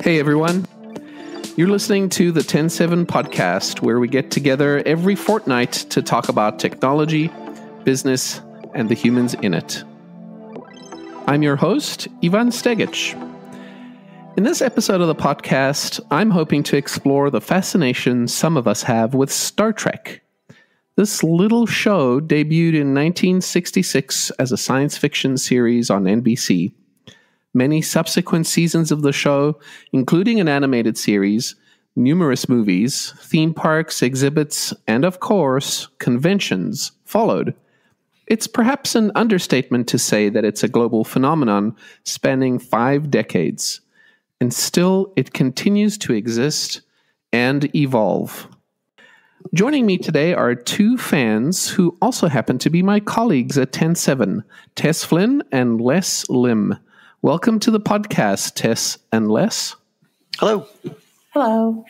Hey everyone, you're listening to the TEN7 Podcast, where we get together every fortnight to talk about technology, business, and the humans in it. I'm your host, Ivan Stegic. In this episode of the podcast, I'm hoping to explore the fascination some of us have with Star Trek. This little show debuted in 1966 as a science fiction series on NBC. Many subsequent seasons of the show, including an animated series, numerous movies, theme parks, exhibits, and of course, conventions followed. It's perhaps an understatement to say that it's a global phenomenon spanning 5 decades. And still, it continues to exist and evolve. Joining me today are 2 fans who also happen to be my colleagues at TEN7, Tess Flynn and Les Lim. Welcome to the podcast, Tess and Les. Hello. Hello.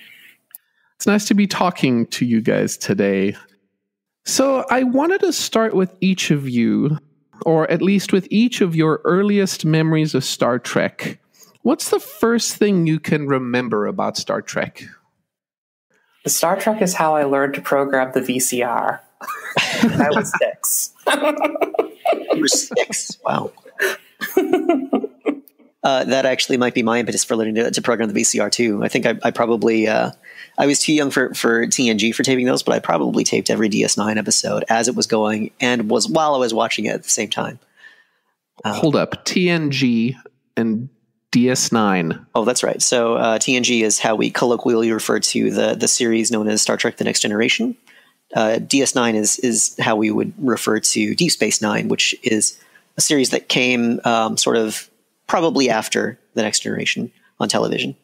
It's nice to be talking to you guys today. So I wanted to start with each of you, or at least with each of your earliest memories of Star Trek. What's the first thing you can remember about Star Trek? Star Trek is how I learned to program the VCR. I was 6. You were 6? Wow. That actually might be my impetus for learning to program the VCR too. I think I probably, I was too young for TNG for taping those, but I probably taped every DS9 episode as it was going and while I was watching it at the same time. Hold up. TNG and DS9. Oh, that's right. So TNG is how we colloquially refer to the series known as Star Trek: The Next Generation. DS9 is how we would refer to Deep Space Nine, which is a series that came sort of probably after The Next Generation on television.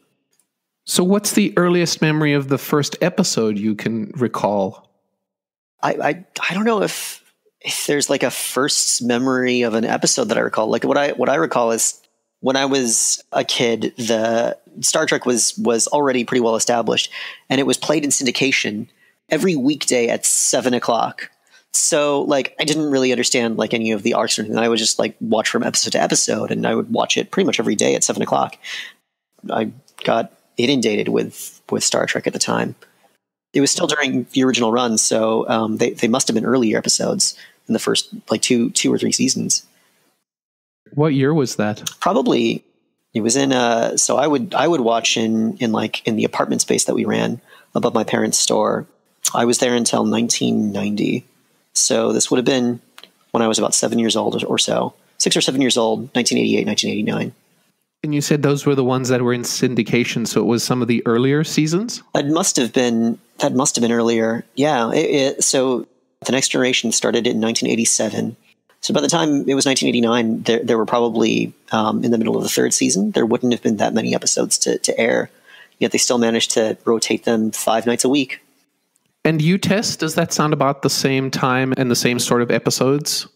So what's the earliest memory of the first episode you can recall? I don't know if there's like a first memory of an episode that I recall. Like what I recall is when I was a kid, the Star Trek was already pretty well established, and it was played in syndication every weekday at 7:00. So like I didn't really understand like any of the arcs or anything. I would just like watch from episode to episode, and I would watch it pretty much every day at 7:00. I got inundated with Star Trek at the time. It was still during the original run, so they must have been earlier episodes in the first like two or 3 seasons. What year was that? Probably it was in so I would watch in the apartment space that we ran above my parents' store. I was there until 1990. So this would have been when I was about 7 years old or so. 6 or 7 years old, 1988, 1989. And you said those were the ones that were in syndication, so it was some of the earlier seasons? That must have been earlier. Yeah. So The Next Generation started in 1987. So by the time it was 1989, there were probably in the middle of the 3rd season. There wouldn't have been that many episodes to air, yet they still managed to rotate them 5 nights a week. And you, Tess, does that sound about the same time and the same sort of episodes?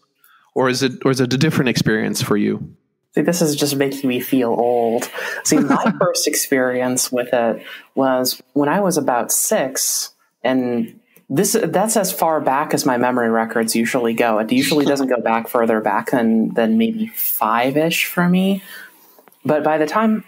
Or is it a different experience for you? See, this is just making me feel old. See, my first experience with it was when I was about 6, and that's as far back as my memory records usually go. It usually doesn't go back further back than maybe 5-ish for me. But by the time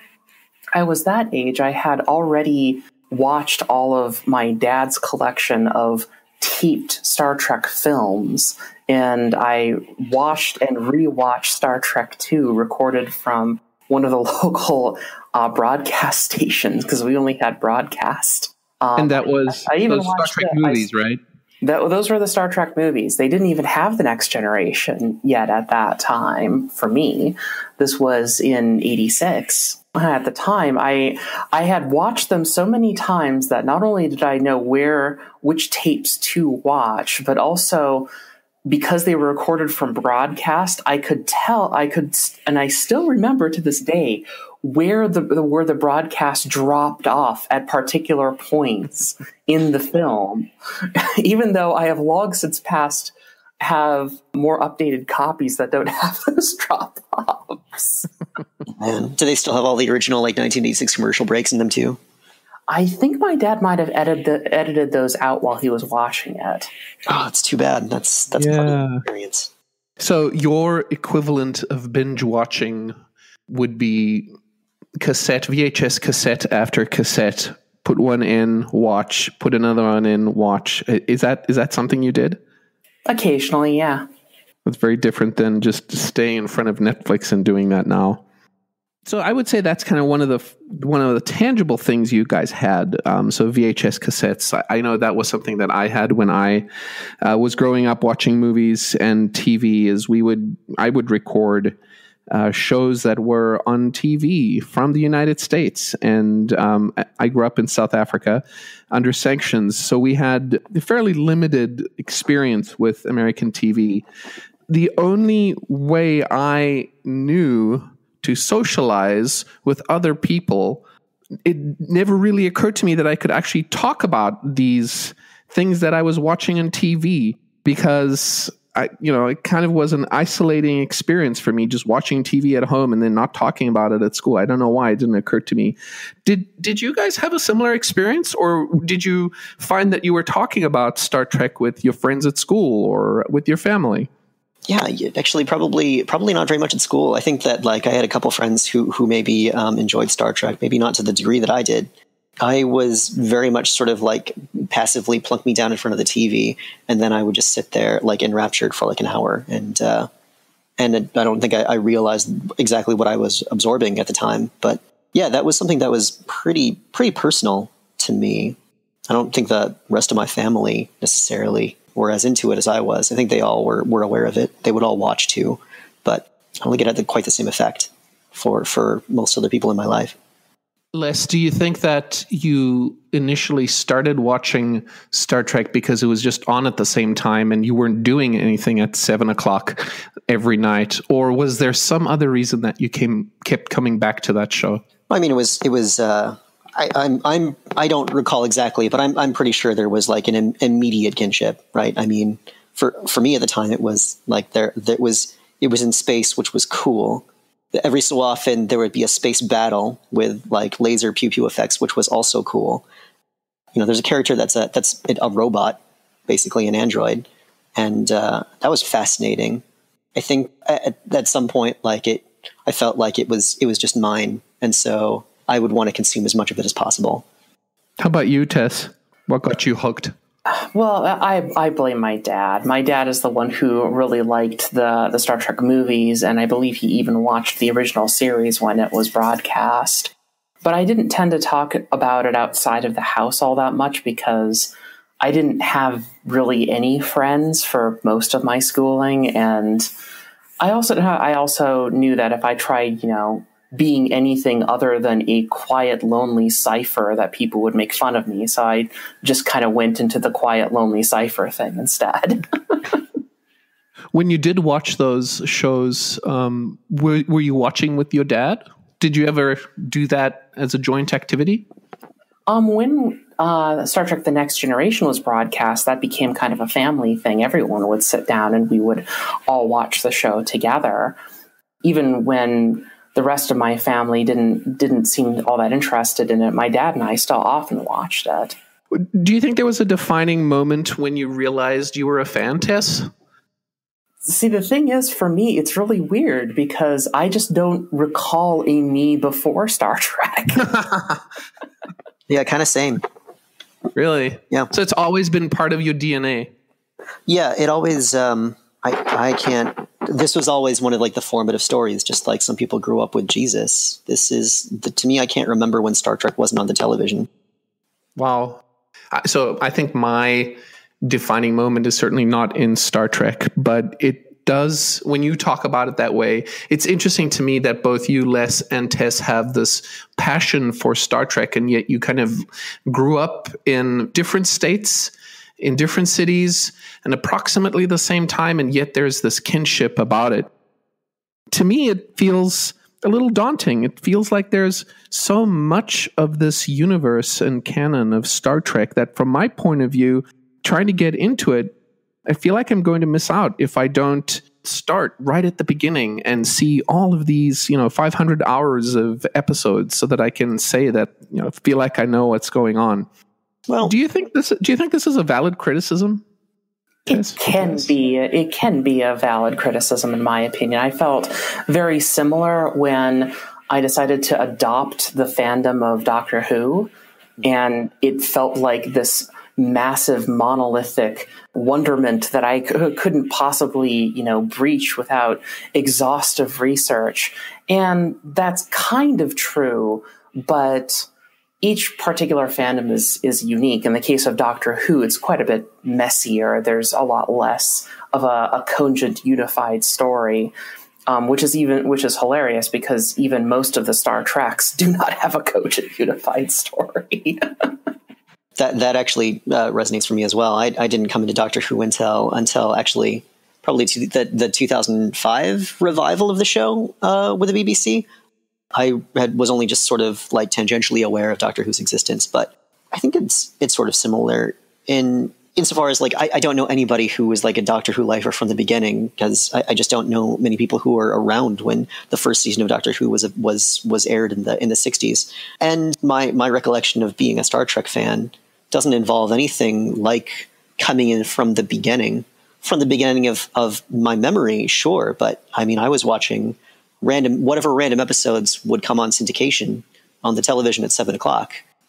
I was that age, I had already watched all of my dad's collection of taped Star Trek films, and I watched and rewatched Star Trek II recorded from one of the local broadcast stations, because we only had broadcast. And that was I even those Star Trek movies, right? Those were the Star Trek movies. They didn't even have The Next Generation yet at that time for me. This was in 86. At the time, I had watched them so many times that not only did I know which tapes to watch, but also because they were recorded from broadcast, I could, and I still remember to this day where the broadcast dropped off at particular points in the film, even though I have long since passed have more updated copies that don't have those drop-offs. Do they still have all the original like 1986 commercial breaks in them too? I think my dad might have edited those out while he was watching it. Oh, it's too bad. That's part of the experience. So your equivalent of binge watching would be VHS cassette after cassette, put one in, watch, put another one in, watch. Is that something you did? Occasionally, yeah. It's very different than just staying in front of Netflix and doing that now. So I would say that's kind of one of the tangible things you guys had. So VHS cassettes. I know that was something that I had when I was growing up watching movies and TV. I would record shows that were on TV from the United States, and I grew up in South Africa under sanctions, so we had a fairly limited experience with American TV. The only way I knew to socialize with other people, it never really occurred to me that I could actually talk about these things that I was watching on TV, because it kind of was an isolating experience for me, just watching TV at home and then not talking about it at school. I don't know why it didn't occur to me. Did you guys have a similar experience, or did you find that you were talking about Star Trek with your friends at school or with your family? Yeah, actually, probably not very much at school. I think that I had a couple friends who maybe enjoyed Star Trek, maybe not to the degree that I did. I was very much sort of passively plunk me down in front of the TV, and then I would just sit there enraptured for an hour. And I don't think I realized exactly what I was absorbing at the time. But yeah, that was something that was pretty personal to me. I don't think the rest of my family necessarily were as into it as I was. I think they all were aware of it. They would all watch too, but I don't think it had quite the same effect for most other people in my life. Les, do you think that you initially started watching Star Trek because it was just on at the same time and you weren't doing anything at 7:00 every night, or was there some other reason that you kept coming back to that show? I mean, it was. I don't recall exactly, but I'm pretty sure there was an immediate kinship, right? I mean, for me at the time, it was it was in space, which was cool. Every so often there would be a space battle with laser pew pew effects, which was also cool. There's a character that's a robot, basically an android, and that was fascinating. I think at some point, I felt like it was just mine, and so I would want to consume as much of it as possible. How about you, Tess? What got you hooked? Well, I blame my dad. My dad is the one who really liked the Star Trek movies, and I believe he even watched the original series when it was broadcast. But I didn't tend to talk about it outside of the house all that much because I didn't have really any friends for most of my schooling, and I also knew that if I tried, being anything other than a quiet, lonely cipher, that people would make fun of me. So I just kind of went into the quiet, lonely cipher thing instead. When you did watch those shows, were you watching with your dad? Did you ever do that as a joint activity? When Star Trek The Next Generation was broadcast, that became kind of a family thing. Everyone would sit down and we would all watch the show together. Even when the rest of my family didn't seem all that interested in it, my dad and I still often watched it. Do you think there was a defining moment when you realized you were a fan, Tess? See, the thing is, for me, it's really weird because I just don't recall a me before Star Trek. Yeah, kind of same. Really? Yeah. So it's always been part of your DNA. Yeah, it always, I can't, this was always one of the formative stories, just like some people grew up with Jesus. To me, I can't remember when Star Trek wasn't on the television. Wow. So I think my defining moment is certainly not in Star Trek, but it does, when you talk about it that way, it's interesting to me that both you, Les, and Tess have this passion for Star Trek, and yet you kind of grew up in different states, in different cities, and approximately the same time, and yet there's this kinship about it. To me, it feels a little daunting. It feels like there's so much of this universe and canon of Star Trek that from my point of view, trying to get into it, I feel like I'm going to miss out if I don't start right at the beginning and see all of these, 500 hours of episodes so that I can say that, feel like I know what's going on. Well, do you think this is a valid criticism? It can be a valid criticism, in my opinion. I felt very similar when I decided to adopt the fandom of Doctor Who, and it felt like this massive monolithic wonderment that I couldn't possibly, breach without exhaustive research. And that's kind of true, but each particular fandom is unique. In the case of Doctor Who, it's quite a bit messier. There's a lot less of a cogent, unified story, which is hilarious because even most of the Star Treks do not have a cogent, unified story. That actually resonates for me as well. I didn't come into Doctor Who until actually probably the 2005 revival of the show with the BBC. I was only just sort of like tangentially aware of Doctor Who's existence, but I think it's sort of similar insofar as like I don't know anybody who was like a Doctor Who lifer from the beginning, because I just don't know many people who were around when the first season of Doctor Who was aired in the 60s. And my recollection of being a Star Trek fan doesn't involve anything like coming in from the beginning of my memory, sure. But I mean, I was watching whatever random episodes would come on syndication on the television at 7:00.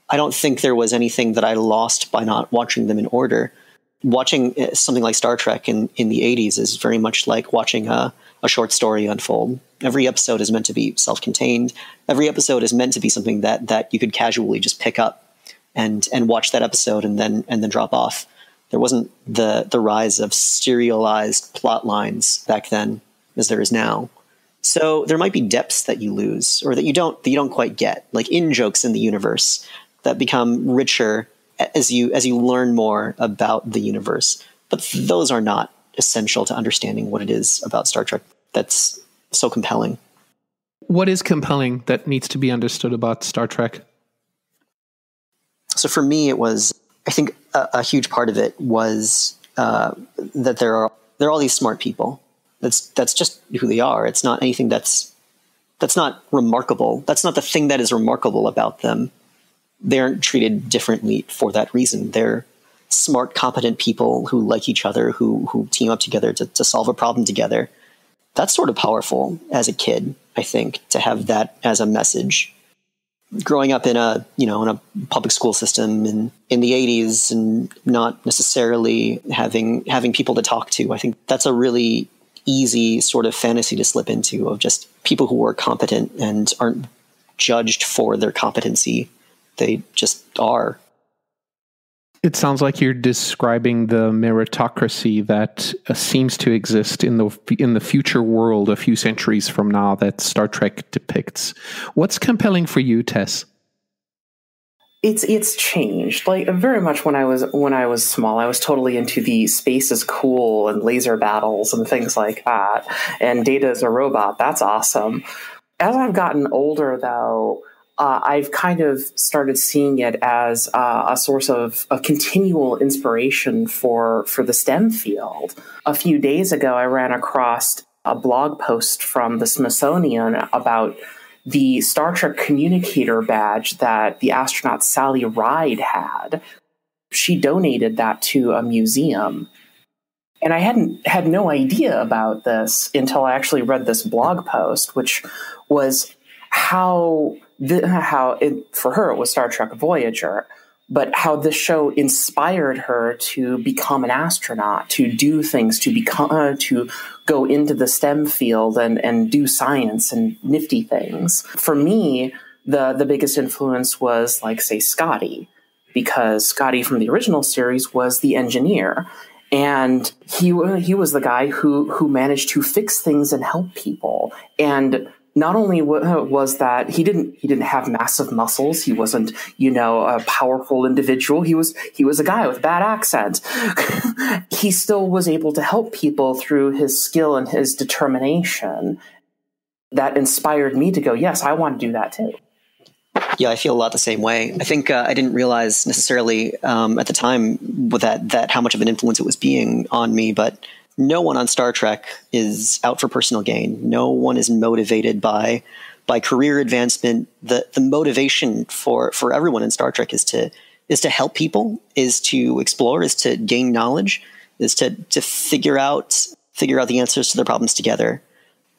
I don't think there was anything that I lost by not watching them in order. Watching something like Star Trek in the 80s is very much like watching a short story unfold. Every episode is meant to be self-contained. Every episode is meant to be something that you could casually just pick up and watch that episode and then drop off. There wasn't the rise of serialized plot lines back then as there is now. So there might be depths that you lose or that you don't quite get, like in-jokes in the universe that become richer as you learn more about the universe. But those are not essential to understanding what it is about Star Trek that's so compelling. What is compelling that needs to be understood about Star Trek? So for me, it was, I think a huge part of it was that there are all these smart people. That's just who they are. It's not anything that's not remarkable. That's not the thing that is remarkable about them. They aren't treated differently for that reason. They're smart, competent people who like each other, who team up together to solve a problem together. That's sort of powerful as a kid, I think, to have that as a message. Growing up in a public school system in the 80s and not necessarily having people to talk to, I think that's a really easy sort of fantasy to slip into, of just people who are competent and aren't judged for their competency. They just are. It sounds like you're describing the meritocracy that seems to exist in the future world a few centuries from now that Star Trek depicts. What's compelling for you, Tess? It's changed. Like very much when I was small, I was totally into the space is cool and laser battles and things like that. And Data is a robot. That's awesome. As I've gotten older, though, I've kind of started seeing it as a source of continual inspiration for the STEM field. A few days ago, I ran across a blog post from the Smithsonian about the Star Trek communicator badge that the astronaut Sally Ride had. She donated that to a museum. And I had no idea about this until I actually read this blog post, which was how for her it was Star Trek Voyager, but how this show inspired her to become an astronaut, to do things, to go into the STEM field and do science and nifty things. For me, the biggest influence was, like, say, Scotty, because Scotty from the original series was the engineer. And he was the guy who managed to fix things and help people. And not only was that he didn't have massive muscles, he wasn't, a powerful individual. He was a guy with a bad accent. He still was able to help people through his skill and his determination. That inspired me to go, yes, I want to do that too. Yeah, I feel a lot the same way. I think I didn't realize necessarily at the time that how much of an influence it was being on me, but no one on Star Trek is out for personal gain. No one is motivated by career advancement. The motivation for everyone in Star Trek is to help people, is to explore, is to gain knowledge, is to figure out the answers to their problems together.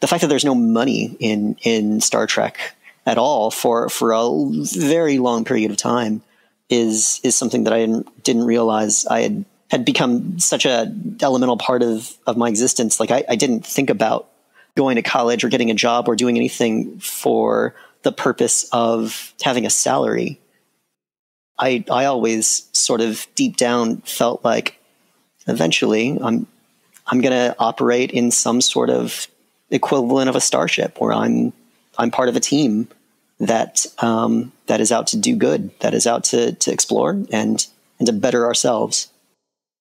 The fact that there's no money in Star Trek at all for a very long period of time is something that I didn't realize I had become such a elemental part of my existence. Like I didn't think about going to college or getting a job or doing anything for the purpose of having a salary. I always sort of deep down felt like eventually I'm going to operate in some sort of equivalent of a starship where I'm part of a team that is out to do good, that is out to explore and to better ourselves.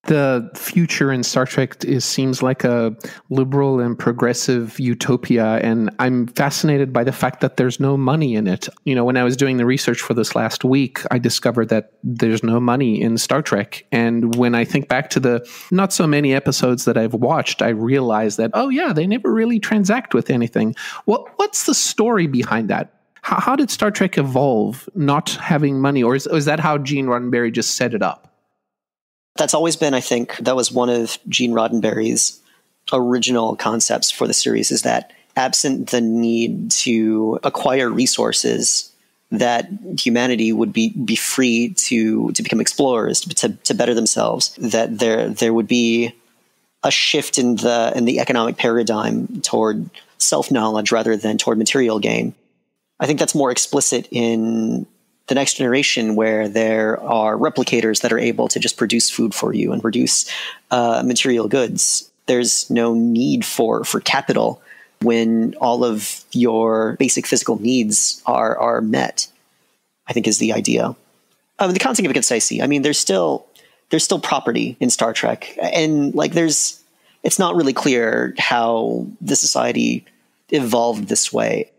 The future in Star Trek seems like a liberal and progressive utopia, and I'm fascinated by the fact that there's no money in it. You know, when I was doing the research for this last week, I discovered that there's no money in Star Trek. And when I think back to the not so many episodes that I've watched, I realize that, oh yeah, they never really transact with anything. Well, what's the story behind that? How did Star Trek evolve not having money? Or is that how Gene Roddenberry just set it up? That's always been, I think, that was one of Gene Roddenberry's original concepts for the series, is that absent the need to acquire resources, that humanity would be free to become explorers, to better themselves, that there would be a shift in the economic paradigm toward self-knowledge rather than toward material gain. I think that's more explicit in the Next Generation, where there are replicators that are able to just produce food for you and produce material goods. There's no need for capital when all of your basic physical needs are met, I think is the idea. The concept of concisely, I mean, there's still property in Star Trek, and like it's not really clear how the society evolved this way.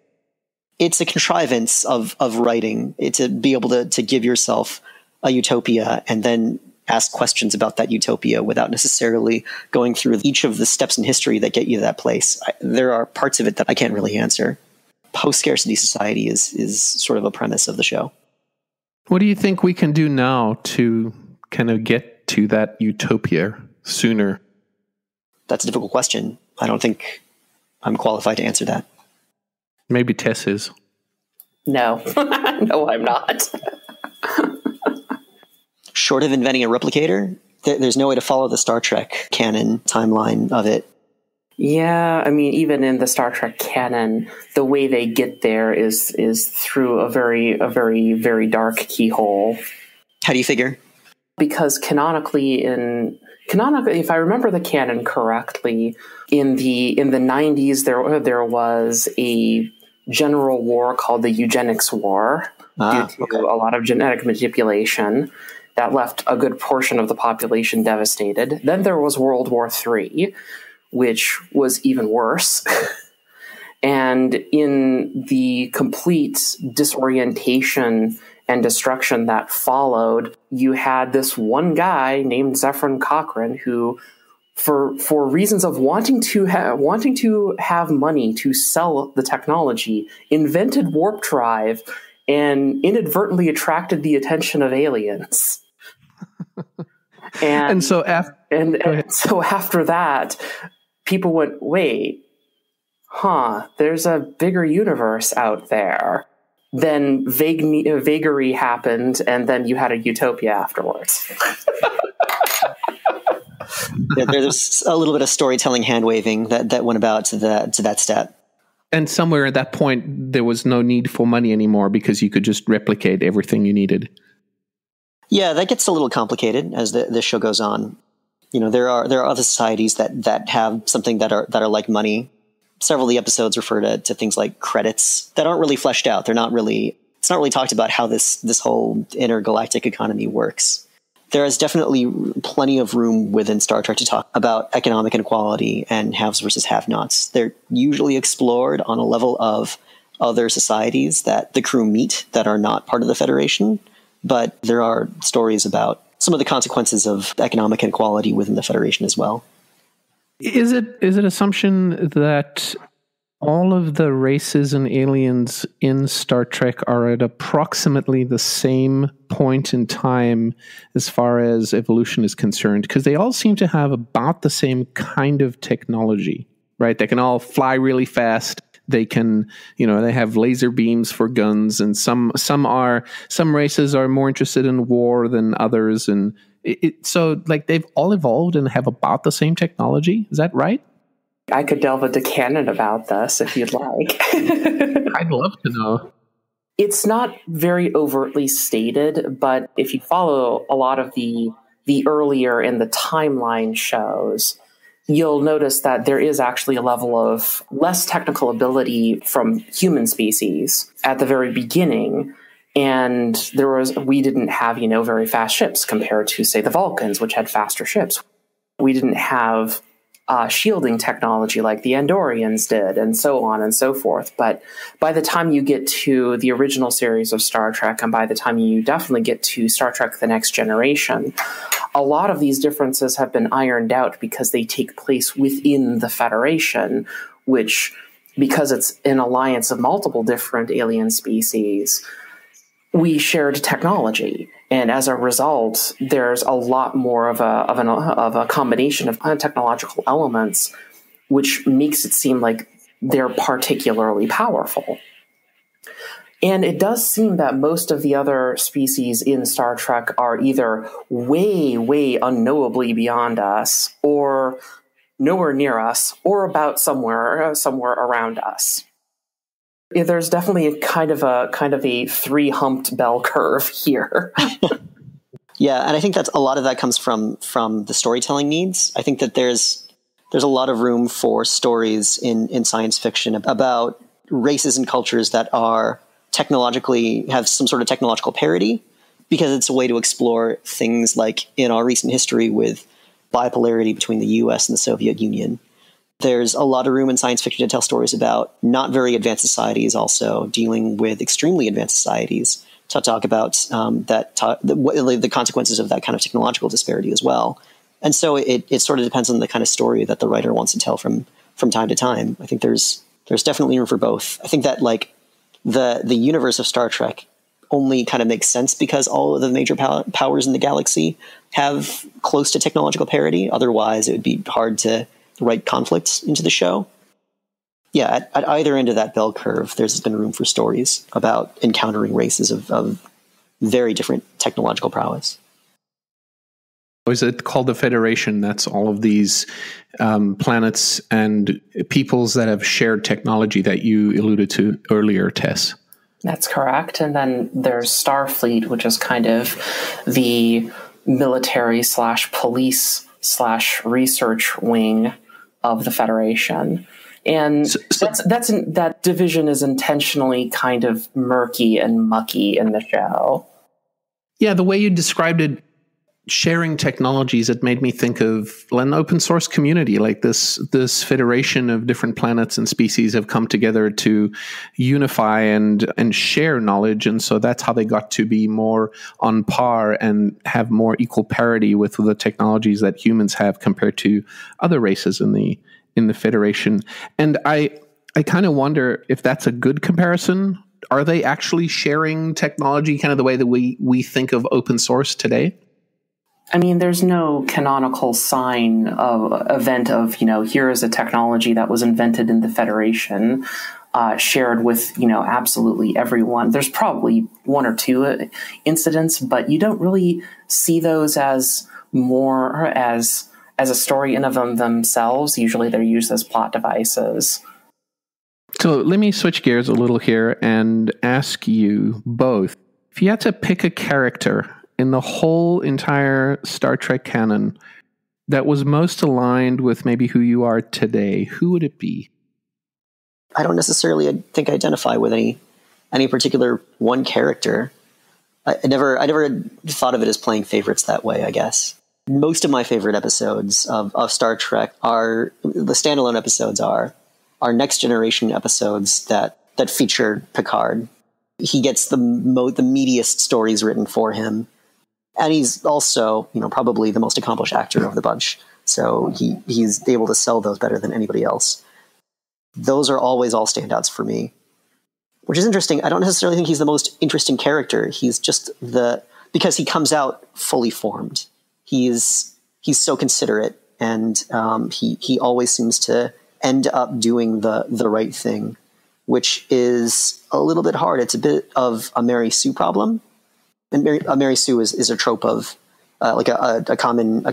It's a contrivance of writing, to be able to give yourself a utopia and then ask questions about that utopia without necessarily going through each of the steps in history that get you to that place. There are parts of it that I can't really answer. Post-scarcity society is sort of a premise of the show. What do you think we can do now to kind of get to that utopia sooner? That's a difficult question. I don't think I'm qualified to answer that. Maybe Tess is. No. No, I'm not. Short of inventing a replicator, there's no way to follow the Star Trek canon timeline of it. Yeah, I mean, even in the Star Trek canon, the way they get there is through a very, very dark keyhole. How do you figure? Because canonically, if I remember the canon correctly, in the 90s there was a general war called the Eugenics War due to a lot of genetic manipulation that left a good portion of the population devastated. Then there was World War III, which was even worse. And in the complete disorientation and destruction that followed, you had this one guy named Zephyrin Cochrane who, for reasons of wanting to have money to sell the technology, invented warp drive and inadvertently attracted the attention of aliens. And so after that, people went, wait, there's a bigger universe out there. Then vagary happened, and then you had a utopia afterwards. Yeah, there's a little bit of storytelling hand-waving that went about to that step. And somewhere at that point, there was no need for money anymore because you could just replicate everything you needed. Yeah, that gets a little complicated as the show goes on. You know, there are other societies that have something that are like money. Several of the episodes refer to things like credits that aren't really fleshed out. It's not really talked about how this whole intergalactic economy works. There is definitely plenty of room within Star Trek to talk about economic inequality and haves versus have-nots. They're usually explored on a level of other societies that the crew meet that are not part of the Federation, but there are stories about some of the consequences of economic inequality within the Federation as well. Is it assumption that all of the races and aliens in Star Trek are at approximately the same point in time as far as evolution is concerned? Because they all seem to have about the same kind of technology, right? They can all fly really fast. they can, they have laser beams for guns, and some races are more interested in war than others, and so like they've all evolved and have about the same technology. Is that right? I could delve into canon about this if you'd like. I'd love to know. It's not very overtly stated, but if you follow a lot of the earlier in the timeline shows, you'll notice that there is actually a level of less technical ability from human species at the very beginning. And we didn't have, very fast ships compared to, say, the Vulcans, which had faster ships. We didn't have shielding technology like the Andorians did, and so on and so forth. But by the time you get to the original series of Star Trek, and by the time you definitely get to Star Trek The Next Generation, a lot of these differences have been ironed out because they take place within the Federation, which, because it's an alliance of multiple different alien species, we shared technology. And as a result, there's a lot more of a combination of technological elements, which makes it seem like they're particularly powerful. And it does seem that most of the other species in Star Trek are either way, way unknowably beyond us, or nowhere near us, or about somewhere around us. There's definitely a kind of a three-humped bell curve here. Yeah, and I think that's a lot of that comes from the storytelling needs. I think that there's a lot of room for stories in science fiction about races and cultures that are have some sort of technological parity, because it's a way to explore things like in our recent history with bipolarity between the US and the Soviet Union. There's a lot of room in science fiction to tell stories about not very advanced societies also dealing with extremely advanced societies, to talk about the consequences of that kind of technological disparity as well. And so it sort of depends on the kind of story that the writer wants to tell from time to time. I think there's definitely room for both. I think that like the universe of Star Trek only kind of makes sense because all of the major powers in the galaxy have close to technological parity. Otherwise, it would be hard to write conflicts into the show. Yeah, at either end of that bell curve, there's been room for stories about encountering races of very different technological prowess. Is it called the Federation? That's all of these planets and peoples that have shared technology that you alluded to earlier, Tess. That's correct. And then there's Starfleet, which is kind of the military/police/research wing of the Federation. And that division is intentionally kind of murky and mucky in the show. Yeah, the way you described it, sharing technologies, it made me think of an open source community. Like this federation of different planets and species have come together to unify and share knowledge. And so that's how they got to be more on par and have more equal parity with the technologies that humans have compared to other races in the Federation. And I kind of wonder if that's a good comparison. Are they actually sharing technology kind of the way that we think of open source today? I mean, there's no canonical event of, here is a technology that was invented in the Federation, shared with, absolutely everyone. There's probably one or two incidents, but you don't really see those as more as a story in of themselves. Usually they're used as plot devices. So let me switch gears a little here and ask you both, if you had to pick a character in the whole entire Star Trek canon that was most aligned with maybe who you are today, who would it be? I don't necessarily think I identify with any particular one character. I never thought of it as playing favorites that way, I guess. Most of my favorite episodes of Star Trek are the standalone episodes are Next Generation episodes that feature Picard. He gets the meatiest stories written for him. And he's also, probably the most accomplished actor of the bunch. So he's able to sell those better than anybody else. Those are always all standouts for me, which is interesting. I don't necessarily think he's the most interesting character. He's just because he comes out fully formed. He's so considerate, and he always seems to end up doing the right thing. which is a little bit hard. It's a bit of a Mary Sue problem. And Mary Sue is a trope of like a common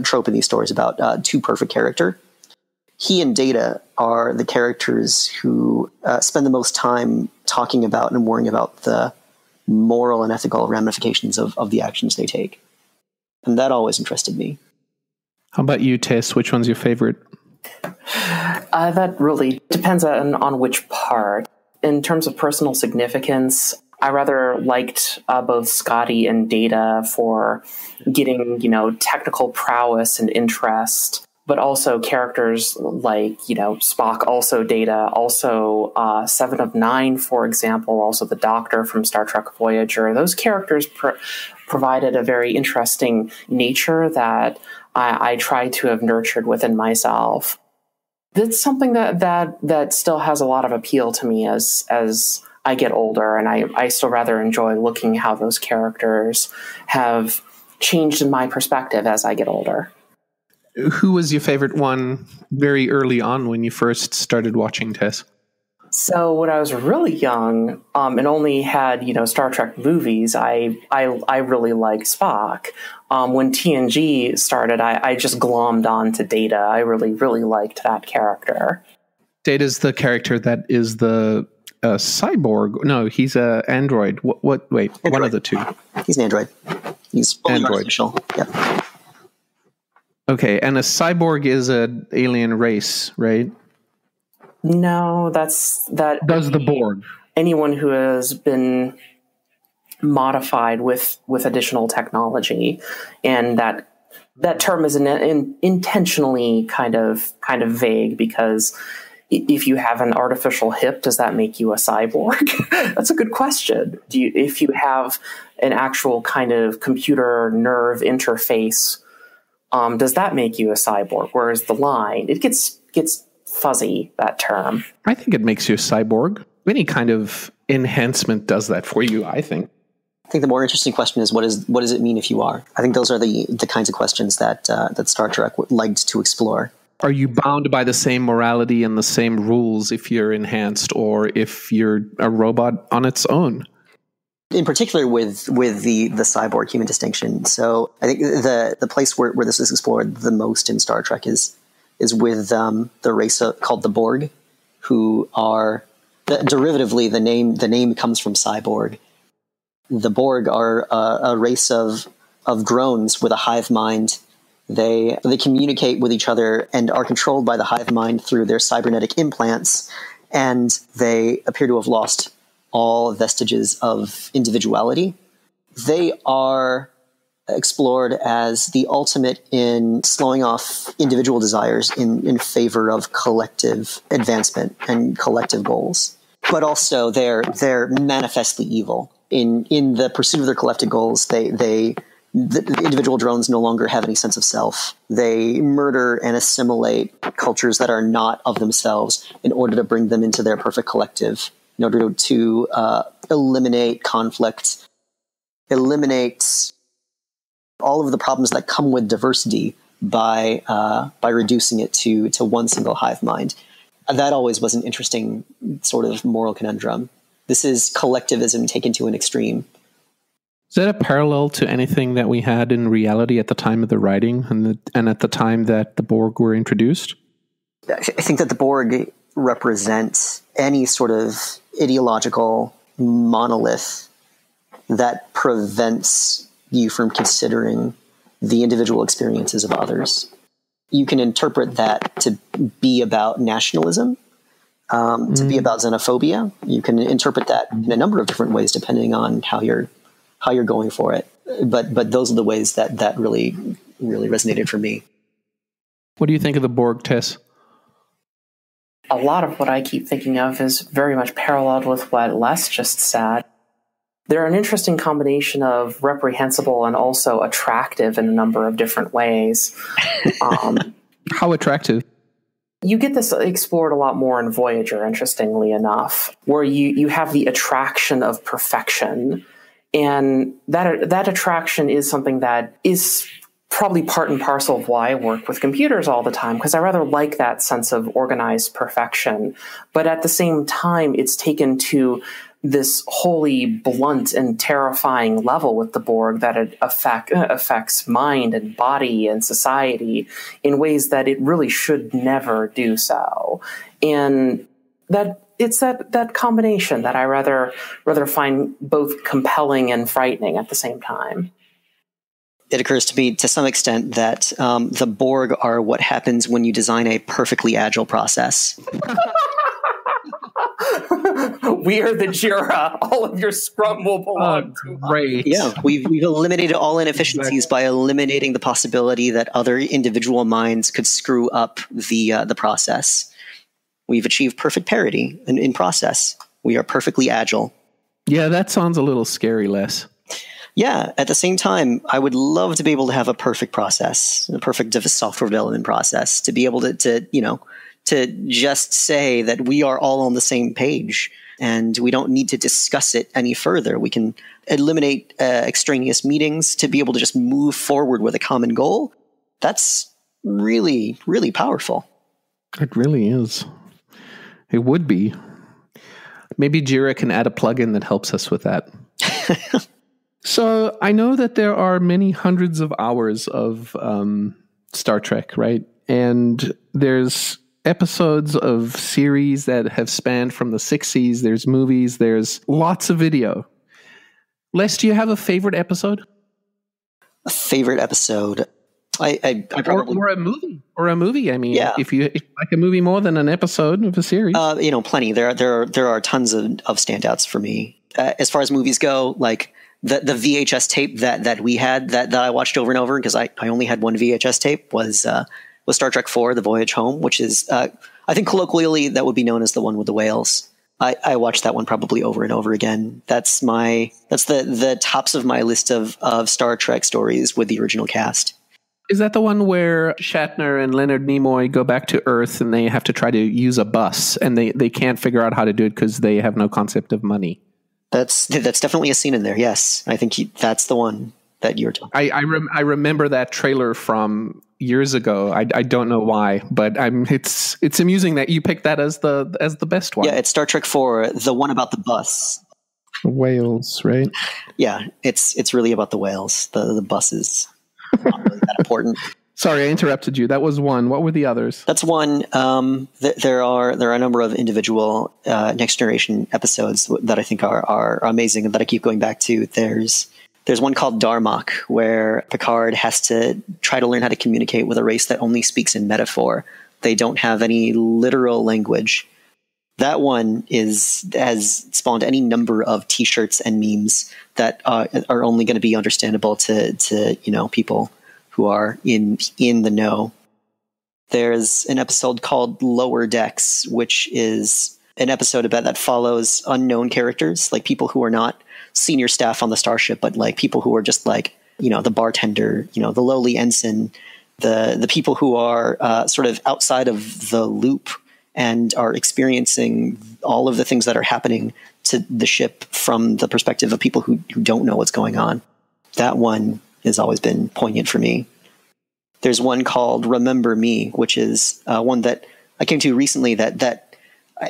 trope in these stories about too perfect character. He and Data are the characters who spend the most time talking about and worrying about the moral and ethical ramifications of the actions they take. And that always interested me. How about you, Tess? Which one's your favorite? That really depends on which part. In terms of personal significance, I rather liked both Scotty and Data for getting, technical prowess and interest, but also characters like, Spock, also Data, also 7 of 9, for example, also the Doctor from Star Trek Voyager. Those characters provided a very interesting nature that I tried to have nurtured within myself. That's something that still has a lot of appeal to me as I get older, and I still rather enjoy looking how those characters have changed in my perspective as I get older. Who was your favorite one very early on when you first started watching Tess? So when I was really young and only had Star Trek movies, I really liked Spock. When TNG started, I just glommed on to Data. I really liked that character. Data's the character that is the cyborg. No, he's an android. What? Wait, android. One of the two. He's an android. He's fully android. Artificial. Yep. Okay, and a cyborg is an alien race, right? No, that does the Borg. Anyone who has been modified with additional technology, and that term is intentionally kind of vague, because if you have an artificial hip, does that make you a cyborg? That's a good question. If you have an actual kind of computer nerve interface, does that make you a cyborg? Whereas the line, it gets fuzzy, that term. I think it makes you a cyborg. Any kind of enhancement does that for you, I think. I think the more interesting question is what does it mean if you are? I think those are the kinds of questions that Star Trek liked to explore. Are you bound by the same morality and the same rules if you're enhanced or if you're a robot on its own? In particular with the cyborg human distinction. So I think the place where this is explored the most in Star Trek is with the race called the Borg, who are derivatively the name comes from cyborg. The Borg are a race of drones with a hive mind. They communicate with each other and are controlled by the hive mind through their cybernetic implants, and they appear to have lost all vestiges of individuality. They are explored as the ultimate in slowing off individual desires in favor of collective advancement and collective goals. But also they're manifestly evil. In the pursuit of their collective goals, the individual drones no longer have any sense of self. They murder and assimilate cultures that are not of themselves in order to bring them into their perfect collective, in order to eliminate conflict, eliminate all of the problems that come with diversity by reducing it to one single hive mind. That always was an interesting sort of moral conundrum. This is collectivism taken to an extreme. Is that a parallel to anything that we had in reality at the time of the writing and at the time that the Borg were introduced? I think that the Borg represent any sort of ideological monolith that prevents you from considering the individual experiences of others. You can interpret that to be about nationalism, to be about xenophobia. You can interpret that in a number of different ways depending on how you're going for it. But those are the ways that really resonated for me. What do you think of the Borg, Tess? A lot of what I keep thinking of is very much paralleled with what Les just said. They're an interesting combination of reprehensible and also attractive in a number of different ways. How attractive? You get this explored a lot more in Voyager, interestingly enough, where you have the attraction of perfection. And that attraction is something that is probably part and parcel of why I work with computers all the time, because I rather like that sense of organized perfection. But at the same time, it's taken to this wholly blunt and terrifying level with the Borg that it affects mind and body and society in ways that it really should never do so. And that it's that combination that I rather find both compelling and frightening at the same time. It occurs to me to some extent that the Borg are what happens when you design a perfectly agile process. We are the Jira. All of your Scrum will belong to us. Great. Yeah, we've eliminated all inefficiencies by eliminating the possibility that other individual minds could screw up the process. We've achieved perfect parity in process. We are perfectly agile. Yeah, that sounds a little scary, Les. Yeah, at the same time, I would love to be able to have a perfect process, a perfect software development process, to be able to just say that we are all on the same page and we don't need to discuss it any further. We can eliminate extraneous meetings to be able to just move forward with a common goal. That's really, really powerful. It really is. It would be. Maybe Jira can add a plugin that helps us with that. So I know that there are many hundreds of hours of Star Trek, right? And there's episodes of series that have spanned from the 60s. There's movies. There's lots of video. Les, do you have a favorite episode? A favorite episode? I probably or a movie. I mean, yeah. if you like a movie more than an episode of a series, plenty. There are tons of standouts for me. As far as movies go, like the VHS tape that we had that I watched over and over, because I only had one VHS tape, was Star Trek IV: The Voyage Home, which is I think colloquially that would be known as the one with the whales. I watched that one probably over and over again. That's the tops of my list of Star Trek stories with the original cast. Is that the one where Shatner and Leonard Nimoy go back to Earth and they have to try to use a bus and they can't figure out how to do it because they have no concept of money? That's definitely a scene in there. Yes, I think that's the one that you're talking. I remember that trailer from years ago. I don't know why, but it's amusing that you picked that as the best one. Yeah, it's Star Trek IV, the one about the bus. Whales, right? Yeah, it's really about the whales. The buses. Not really that important. Sorry, I interrupted you. That was one. What were the others? That's one. There are a number of individual Next Generation episodes that I think are amazing and that I keep going back to. There's one called Darmok, where Picard has to try to learn how to communicate with a race that only speaks in metaphor. They don't have any literal language. That one has spawned any number of T-shirts and memes that are only going to be understandable to people who are in the know. There's an episode called Lower Decks, which is an episode that follows unknown characters, like people who are not senior staff on the starship, but like people who are just like, the bartender, the lowly ensign, the people who are sort of outside of the loop and are experiencing all of the things that are happening to the ship from the perspective of people who don't know what's going on. That one has always been poignant for me. There's one called Remember Me, which is one that I came to recently that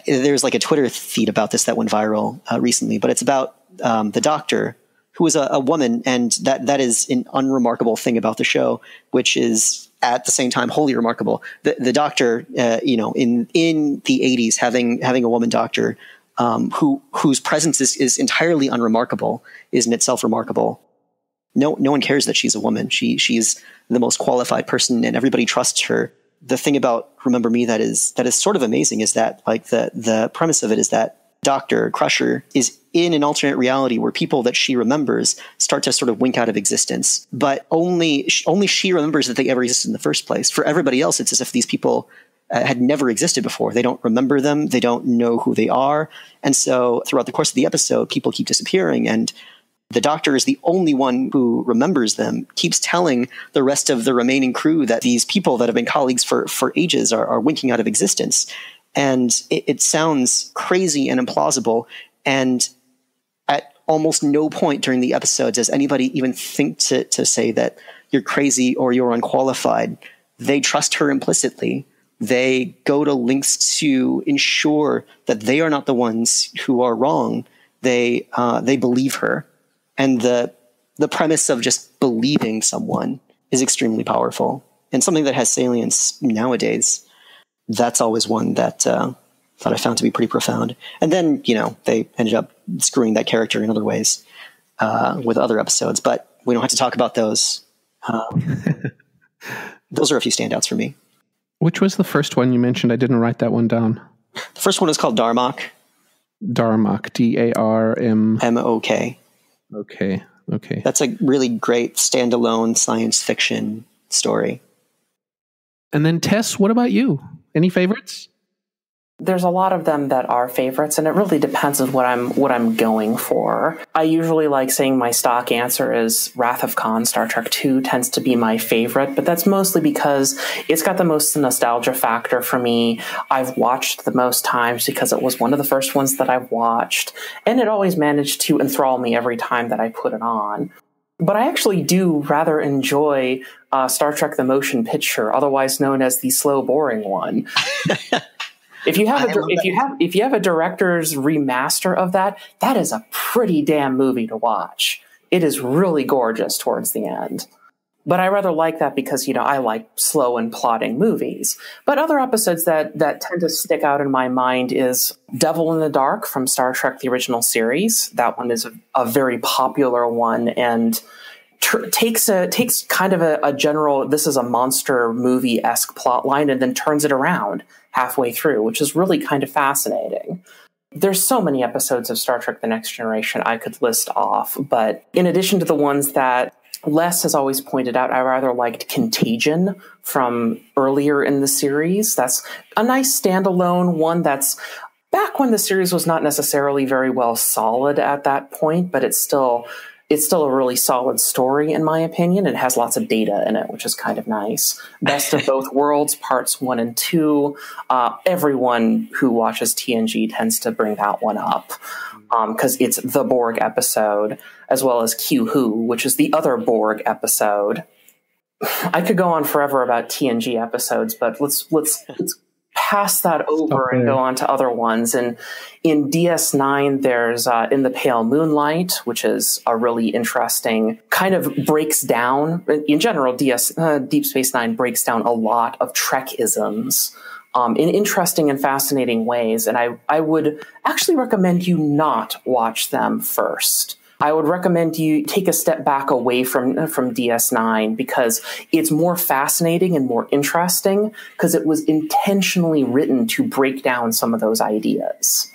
there's like a Twitter feed about this that went viral recently, but it's about the doctor who is a woman, and that is an unremarkable thing about the show, which is at the same time wholly remarkable. The doctor, in the 80s, having a woman doctor whose presence is entirely unremarkable is in itself remarkable. No one cares that she's a woman. She's the most qualified person, and everybody trusts her. The thing about Remember Me that is sort of amazing is that, like, the premise of it is that Dr. Crusher is in an alternate reality where people that she remembers start to sort of wink out of existence, but only she remembers that they ever existed in the first place. For everybody else, it's as if these people had never existed before. They don't remember them. They don't know who they are. And so throughout the course of the episode, people keep disappearing, and the doctor is the only one who remembers them, keeps telling the rest of the remaining crew that these people that have been colleagues for ages are winking out of existence. And it sounds crazy and implausible. And at almost no point during the episodes does anybody even think to say that you're crazy or you're unqualified. They trust her implicitly. They go to lengths to ensure that they are not the ones who are wrong. They believe her. And the premise of just believing someone is extremely powerful, and something that has salience nowadays. That's always one that I found to be pretty profound. And then, they ended up screwing that character in other ways with other episodes, but we don't have to talk about those. Those are a few standouts for me. Which was the first one you mentioned? I didn't write that one down. The first one is called Darmok. Darmok, D-A-R-M-O-K. Okay. That's a really great standalone science fiction story. And then Tess, what about you? Any favorites? There's a lot of them that are favorites, and it really depends on what I'm going for. I usually like saying my stock answer is Wrath of Khan. Star Trek II tends to be my favorite, but that's mostly because it's got the most nostalgia factor for me. I've watched the most times because it was one of the first ones that I've watched, and it always managed to enthrall me every time that I put it on. But I actually do rather enjoy Star Trek the Motion Picture, otherwise known as the slow, boring one. If you have a director's remaster of that, that is a pretty damn movie to watch. It is really gorgeous towards the end. But I rather like that because, I like slow and plodding movies. But other episodes that tend to stick out in my mind is Devil in the Dark from Star Trek the Original Series. That one is a very popular one, and takes kind of a general, this is a monster movie-esque plot line, and then turns it around halfway through, which is really kind of fascinating. There's so many episodes of Star Trek The Next Generation I could list off, but in addition to the ones that Les has always pointed out, I rather liked Contagion from earlier in the series. That's a nice standalone one that's back when the series was not necessarily very well solid at that point, but it's still a really solid story, in my opinion. It has lots of data in it, which is kind of nice. Best of Both Worlds, parts 1 and 2. Everyone who watches TNG tends to bring that one up because it's the Borg episode, as well as Q Who, which is the other Borg episode. I could go on forever about TNG episodes, but let's pass that over and go on to other ones. And in DS9, there's In the Pale Moonlight, which is a really interesting, kind of breaks down, in general, Deep Space Nine breaks down a lot of Trek-isms in interesting and fascinating ways. And I would actually recommend you not watch them first. I would recommend you take a step back away from DS9 because it's more fascinating and more interesting because it was intentionally written to break down some of those ideas.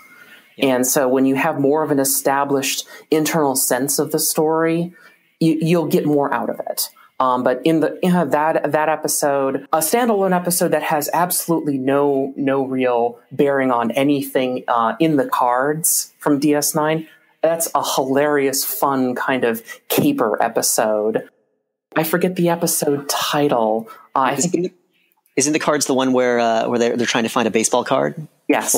Yeah. And so when you have more of an established internal sense of the story, you'll get more out of it. But in that episode, a standalone episode that has absolutely no real bearing on anything in the cards from DS9, that's a hilarious, fun kind of caper episode. I forget the episode title. I think isn't the cards the one where they're trying to find a baseball card? Yes.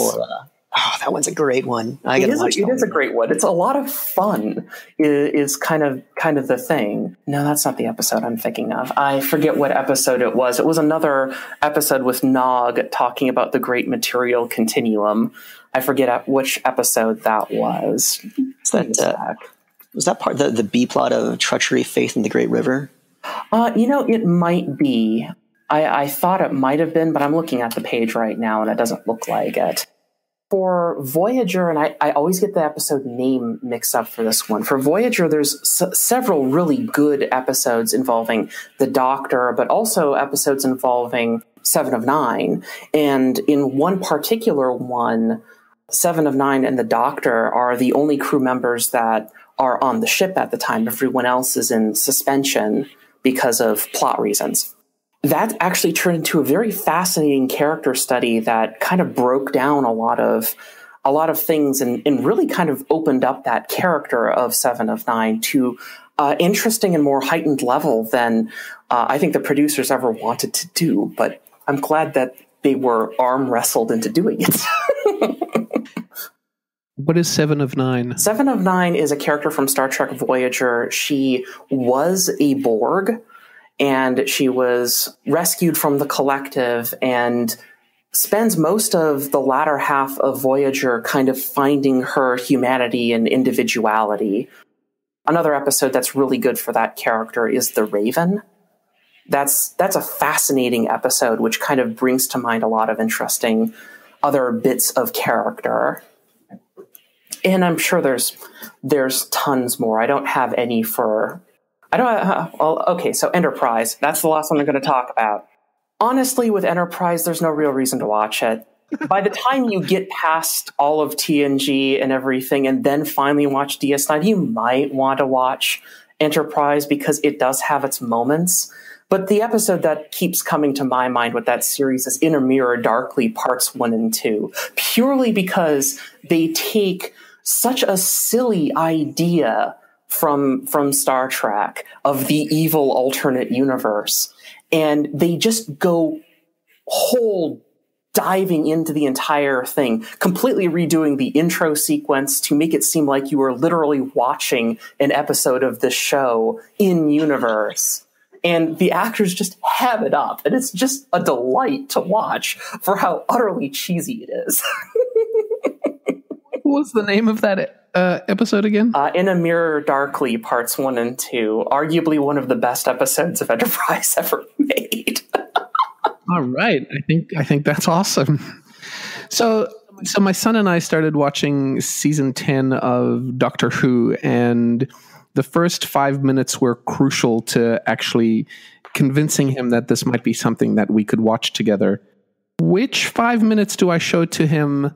That one's a great one. It is a great one. It's a lot of fun. Is kind of the thing. No, that's not the episode I'm thinking of. I forget what episode it was. It was another episode with Nog talking about the Great Material Continuum. I forget which episode that was. Was that part the B plot of Treachery, Faith, and the Great River? It might be. I thought it might have been, but I'm looking at the page right now, and it doesn't look like it. For Voyager, and I always get the episode name mixed up for this one. For Voyager, there's several really good episodes involving the Doctor, but also episodes involving Seven of Nine. And in one particular one, Seven of Nine and the Doctor are the only crew members that are on the ship at the time. Everyone else is in suspension because of plot reasons. That actually turned into a very fascinating character study that kind of broke down a lot of things and really kind of opened up that character of Seven of Nine to interesting and more heightened level than I think the producers ever wanted to do. But I'm glad that they were arm wrestled into doing it. What is Seven of Nine? Seven of Nine is a character from Star Trek Voyager. She was a Borg. and she was rescued from the collective and spends most of the latter half of Voyager kind of finding her humanity and individuality. Another episode that's really good for that character is The Raven. That's a fascinating episode, which kind of brings to mind a lot of interesting other bits of character. And I'm sure there's tons more. I don't have any for... okay, so Enterprise. That's the last one I'm going to talk about. Honestly, with Enterprise, there's no real reason to watch it. By the time you get past all of TNG and everything and then finally watch DS9, you might want to watch Enterprise because it does have its moments. But the episode that keeps coming to my mind with that series is In a Mirror Darkly Parts 1 and 2, purely because they take such a silly idea from Star Trek of the evil alternate universe, and they just go whole diving into the entire thing, completely redoing the intro sequence to make it seem like you are literally watching an episode of this show in universe. And the actors just have it up, and it's just a delight to watch for how utterly cheesy it is. What was the name of that episode again? In a Mirror Darkly, Parts 1 and 2. Arguably one of the best episodes of Enterprise ever made. All right. I think that's awesome. So my son and I started watching season 10 of Doctor Who, and the first 5 minutes were crucial to actually convincing him that this might be something that we could watch together. Which 5 minutes do I show to him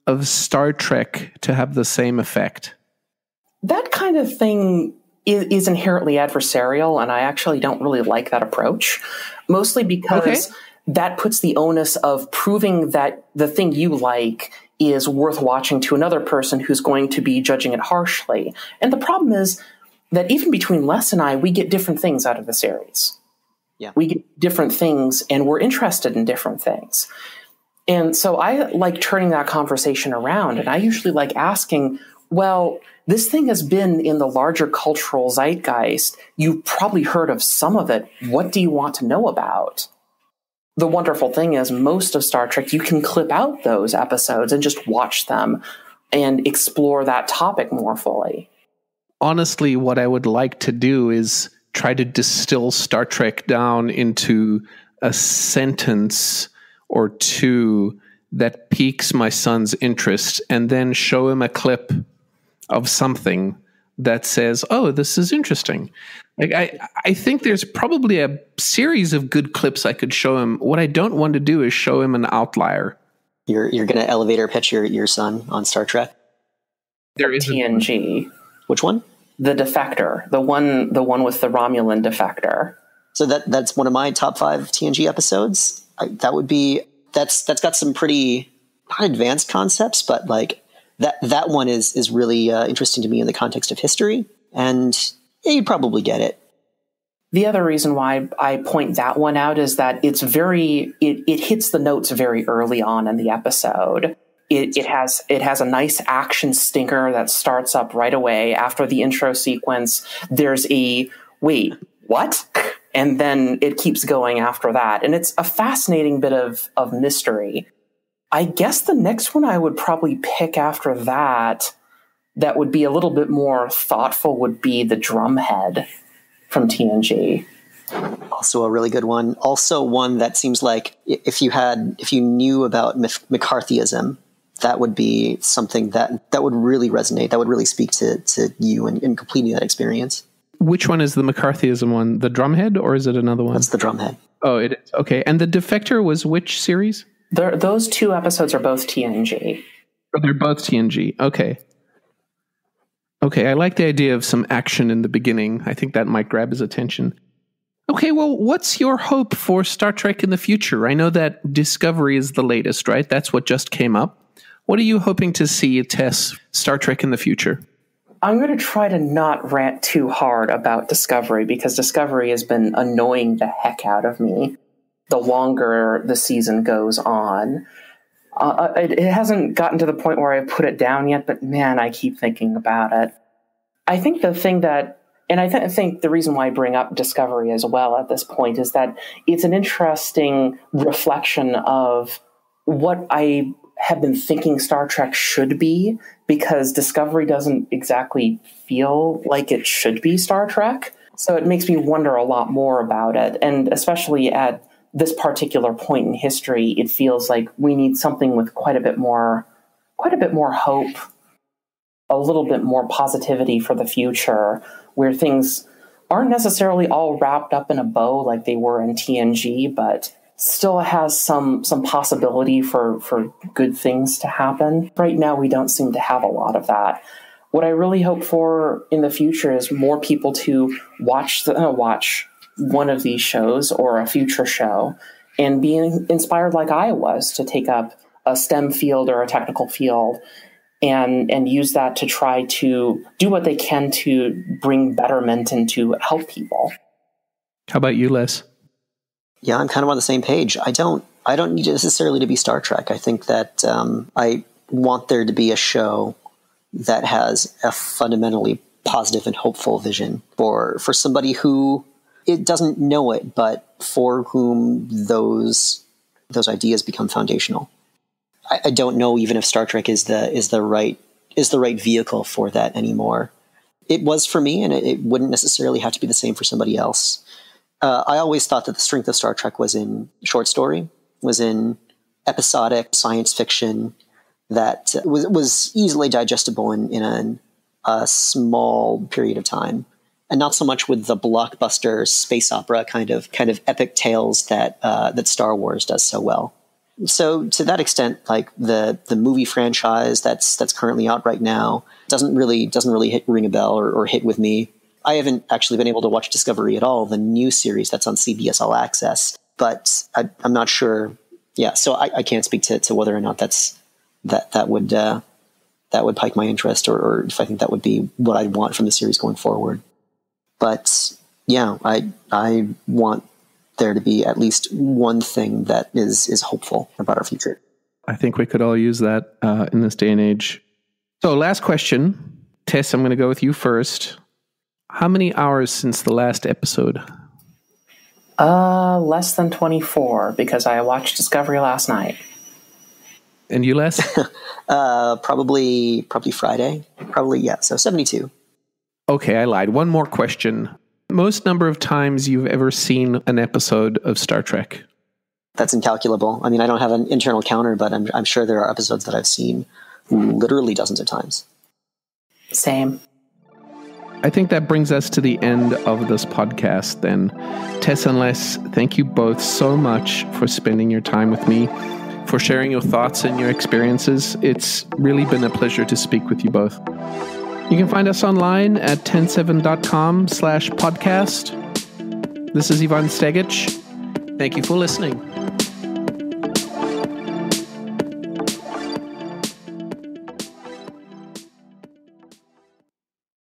of Star Trek to have the same effect? That kind of thing is inherently adversarial, and I actually don't really like that approach, mostly because that puts the onus of proving that the thing you like is worth watching to another person who's going to be judging it harshly. And the problem is that even between Les and I, we get different things out of the series. Yeah. We get different things, and we're interested in different things. And so I like turning that conversation around, and I usually like asking, well, this thing has been in the larger cultural zeitgeist. You've probably heard of some of it. What do you want to know about? The wonderful thing is most of Star Trek, you can clip out those episodes and just watch them and explore that topic more fully. Honestly, what I would like to do is try to distill Star Trek down into a sentence or two that piques my son's interest, and then show him a clip of something that says, oh, this is interesting. Like I think there's probably a series of good clips I could show him. What I don't want to do is show him an outlier. You're going to elevator pitch your son on Star Trek? There is TNG. Which one? The Defector, the one with the Romulan defector. So that's one of my top 5 TNG episodes. That's got some pretty not advanced concepts, but like that one is really interesting to me in the context of history, and yeah, you'd probably get it. The other reason why I point that one out is that it hits the notes very early on in the episode. It has a nice action stinker that starts up right away after the intro sequence. There's a wait, what? And then it keeps going after that. And it's a fascinating bit of mystery. I guess the next one I would probably pick after that would be a little bit more thoughtful would be The Drumhead from TNG. Also a really good one. Also one that seems like if you knew about McCarthyism, that would be something that would really resonate. That would really speak to you in completing that experience. Which one is the McCarthyism one? The Drumhead, or is it another one? That's The Drumhead. Oh, it is. Okay. And The Defector was which series? Those 2 episodes are both TNG. Oh, they're both TNG. Okay. Okay, I like the idea of some action in the beginning. I think that might grab his attention. Okay, well, what's your hope for Star Trek in the future? I know that Discovery is the latest, right? That's what just came up. What are you hoping to see, Tess, Star Trek in the future? I'm going to try to not rant too hard about Discovery, because Discovery has been annoying the heck out of me the longer the season goes on. It hasn't gotten to the point where I put it down yet, but man, I keep thinking about it. I think the thing that And I think the reason why I bring up Discovery as well at this point is that it's an interesting reflection of what I have been thinking Star Trek should be, because Discovery doesn't exactly feel like it should be Star Trek. So it makes me wonder a lot more about it. And especially at this particular point in history, it feels like we need something with quite a bit more hope, a little bit more positivity for the future, where things aren't necessarily all wrapped up in a bow like they were in TNG, but still has some possibility for good things to happen. Right now, we don't seem to have a lot of that. What I really hope for in the future is more people to watch one of these shows or a future show and be inspired like I was to take up a STEM field or a technical field and use that to try to do what they can to bring betterment and to help people. How about you, Les? Yeah, I'm kind of on the same page. I don't need it necessarily to be Star Trek. I think that I want there to be a show that has a fundamentally positive and hopeful vision for somebody who it doesn't know it, but for whom those ideas become foundational. I don't know even if Star Trek is the right vehicle for that anymore. It was for me, and it wouldn't necessarily have to be the same for somebody else. I always thought that the strength of Star Trek was in short story, was in episodic science fiction that was easily digestible in a small period of time, and not so much with the blockbuster space opera kind of epic tales that Star Wars does so well. So to that extent, like the movie franchise that's currently out right now doesn't really ring a bell or hit with me. I haven't actually been able to watch Discovery at all, the new series that's on CBS All Access, but I'm not sure. Yeah, so I can't speak to whether or not that would pique my interest, or if I think that would be what I'd want from the series going forward. But yeah, I want there to be at least one thing that is hopeful about our future. I think we could all use that in this day and age. So last question. Tess, I'm going to go with you first. How many hours since the last episode? Less than 24, because I watched Discovery last night. And you, Les? Probably Friday. Probably, yeah. So 72. Okay, I lied. One more question. Most number of times you've ever seen an episode of Star Trek? That's incalculable. I mean, I don't have an internal counter, but I'm sure there are episodes that I've seen literally dozens of times. Same. I think that brings us to the end of this podcast then. Tess and Les, thank you both so much for spending your time with me, for sharing your thoughts and your experiences. It's really been a pleasure to speak with you both. You can find us online at TEN7.com/podcast. This is Ivan Stegic. Thank you for listening.